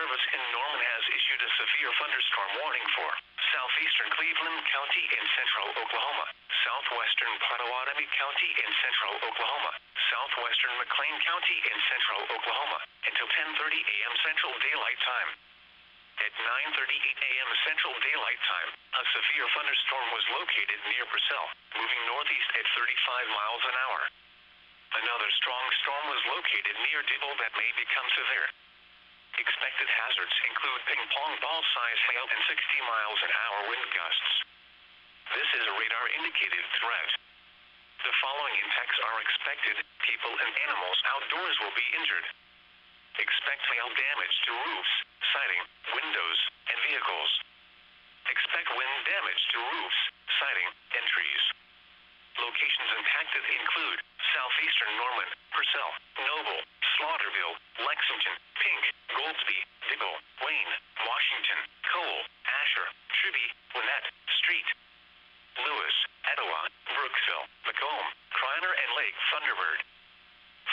Service in Norman has issued a severe thunderstorm warning for southeastern Cleveland County in central Oklahoma, southwestern Pottawatomie County in central Oklahoma, southwestern McClain County in central Oklahoma, until 10:30 a.m. Central Daylight Time. At 9:38 a.m. Central Daylight Time, a severe thunderstorm was located near Purcell, moving northeast at 35 miles an hour. Another strong storm was located near Dibble that may become severe. Expected hazards include ping-pong ball-size hail and 60 miles an hour wind gusts. This is a radar-indicated threat. The following impacts are expected: people and animals outdoors will be injured. Expect hail damage to roofs, siding, windows, and vehicles. Expect wind damage to roofs, siding, and trees. Locations impacted include southeastern Norman, Purcell, Noble, Slaughterville, Lexington, Pink, Goldsby, Dibble, Wayne, Washington, Cole, Asher, Tribby, Winnett, Street, Lewis, Etowah, Brooksville, Macomb, Kreiner, and Lake Thunderbird.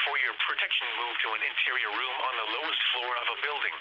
For your protection, move to an interior room on the lowest floor of a building.